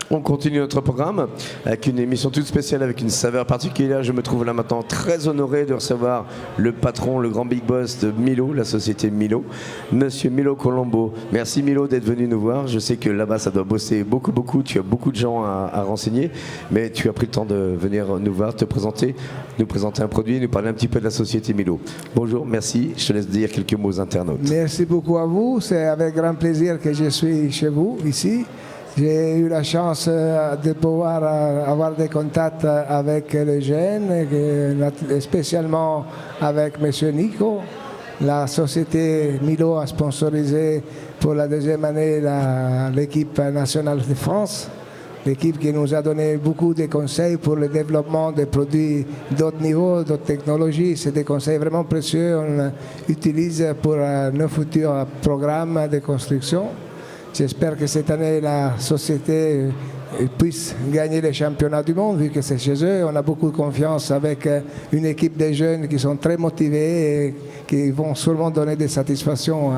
On continue notre programme avec une émission toute spéciale avec une saveur particulière. Je me trouve là maintenant très honoré de recevoir le patron, le grand big boss de Milo, la société Milo, Monsieur Milo Colombo. Merci Milo d'être venu nous voir. Je sais que là-bas ça doit bosser beaucoup. Tu as beaucoup de gens à renseigner, mais tu as pris le temps de venir nous voir, te présenter, nous présenter un produit, nous parler un petit peu de la société Milo. Bonjour, merci. Je te laisse dire quelques mots aux internautes. Merci beaucoup à vous. C'est avec grand plaisir que je suis chez vous ici. J'ai eu la chance de pouvoir avoir des contacts avec les jeunes, spécialement avec M. Nico. La société Milo a sponsorisé pour la deuxième année l'équipe nationale de France, l'équipe qui nous a donné beaucoup de conseils pour le développement des produits d'autres niveaux, d'autres technologies. C'est des conseils vraiment précieux qu'on utilise pour nos futurs programmes de construction. J'espère que cette année, la société puisse gagner les championnats du monde, vu que c'est chez eux. On a beaucoup de confiance avec une équipe de jeunes qui sont très motivés et qui vont sûrement donner des satisfactions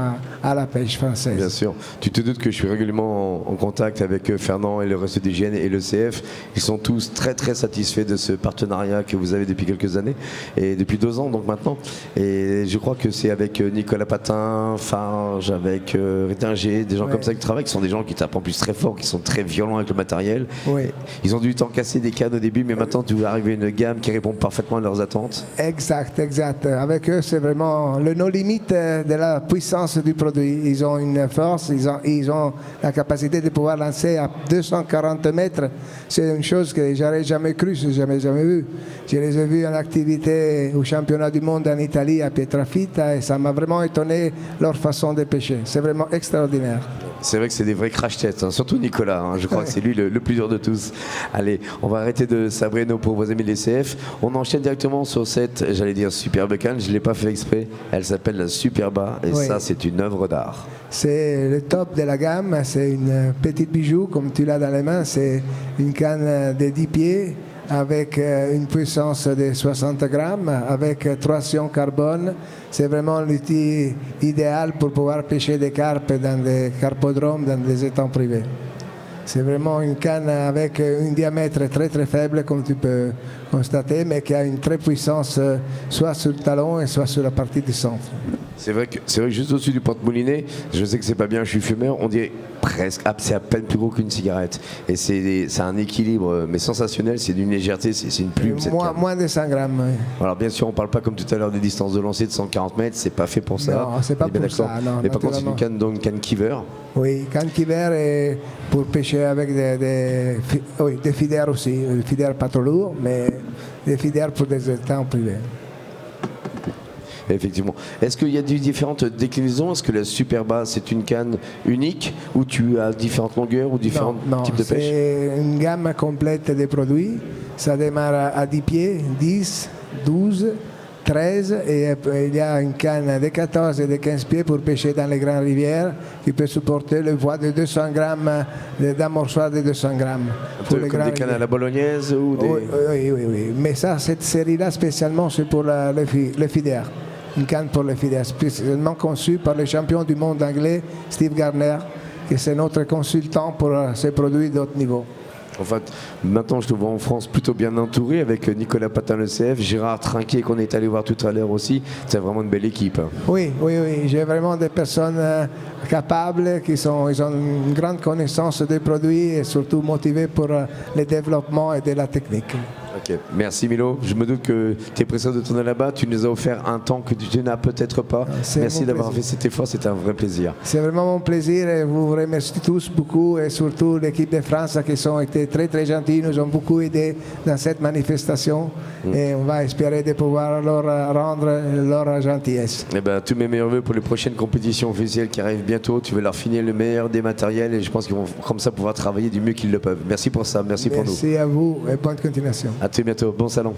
à la pêche française. Bien sûr. Tu te doutes que je suis régulièrement en contact avec Fernand et le reste des GN et le CF. Ils sont tous très satisfaits de ce partenariat que vous avez depuis quelques années et depuis 2 ans donc maintenant. Et je crois que c'est avec Nicolas Patin, Farge, avec Ritter, des gens comme ça qui travaillent, qui sont des gens qui tapent en plus très fort, qui sont très violents avec le matériel. Oui. Ils ont dû t'en casser des cannes au début, mais maintenant tu vas arriver à une gamme qui répond parfaitement à leurs attentes. Exact. Avec eux, c'est vraiment le no-limit de la puissance du produit. Ils ont une force, ils ont la capacité de pouvoir lancer à 240 mètres. C'est une chose que j'aurais jamais cru, jamais vu. Je les ai vus en activité au championnat du monde en Italie à Pietrafita et ça m'a vraiment étonné leur façon de pêcher. C'est vraiment extraordinaire. C'est vrai que c'est des vrais crash-têtes, hein. Surtout Nicolas, hein. Je crois que c'est lui le plus dur de tous. Allez, on va arrêter de sabrer nos pauvres amis des CF. On enchaîne directement sur cette, j'allais dire superbe canne, je ne l'ai pas fait exprès, elle s'appelle la Superba et ça c'est une œuvre d'art. C'est le top de la gamme, c'est une petite bijou comme tu l'as dans les mains, c'est une canne de 10 pieds avec une puissance de 60 grammes, avec traction carbone. C'est vraiment l'outil idéal pour pouvoir pêcher des carpes dans des carpodromes, dans des étangs privés. C'est vraiment une canne avec un diamètre très faible, comme tu peux constater, mais qui a une très puissance soit sur le talon et soit sur la partie du centre. C'est vrai que juste au-dessus du porte-moulinet, je sais que c'est pas bien, je suis fumeur, on dirait presque, c'est à peine plus gros qu'une cigarette. Et c'est un équilibre mais sensationnel, c'est d'une légèreté, c'est une plume. Moins de 100 grammes. Oui. Alors bien sûr, on parle pas comme tout à l'heure des distances de lancer de 140 mètres, c'est pas fait pour ça. Non, c'est pas pour ça. Non, mais par contre, c'est une canne Kiver. Oui, canne Kiver est pour pêcher avec des fidères aussi, des fidères pas trop lourds, mais des fidères pour des étangs privés. Effectivement. Est-ce qu'il y a différentes déclinaisons? Est-ce que la Superba, c'est une canne unique ou tu as différentes longueurs ou différents types de pêche? C'est une gamme complète de produits. Ça démarre à 10 pieds, 10, 12, 13 et il y a une canne de 14 et de 15 pieds pour pêcher dans les grandes rivières qui peut supporter le poids de 200 grammes, d'amorçoir de 200 grammes. Comme des cannes à la bolognaise ou des... Oui. Mais ça, cette série-là, spécialement, c'est pour les fidères. Une canne pour les fidères, spécialement conçue par le champion du monde anglais, Steve Garner, qui c'est notre consultant pour ces produits d'autre niveau. En fait, maintenant je te vois en France plutôt bien entouré avec Nicolas Patin le CF, Gérard Trinquet qu'on est allé voir tout à l'heure aussi. C'est vraiment une belle équipe. Hein. Oui. J'ai vraiment des personnes capables ils ont une grande connaissance des produits et surtout motivées pour le développement et de la technique. Ok, merci Milo. Je me doute que tu es pressé de tourner là-bas. Tu nous as offert un temps que tu n'as peut-être pas. Merci d'avoir fait cet effort, c'était un vrai plaisir. C'est vraiment mon plaisir et vous remercie tous beaucoup et surtout l'équipe de France qui ont été très très gentils, nous ont beaucoup aidés dans cette manifestation et on va espérer de pouvoir leur rendre leur gentillesse. Eh ben, tous mes meilleurs voeux pour les prochaines compétitions officielles qui arrivent bientôt. Tu veux leur finir le meilleur des matériels et je pense qu'ils vont comme ça pouvoir travailler du mieux qu'ils le peuvent. Merci pour ça, merci pour nous. Merci à vous et bonne continuation. À très bientôt, bon salon.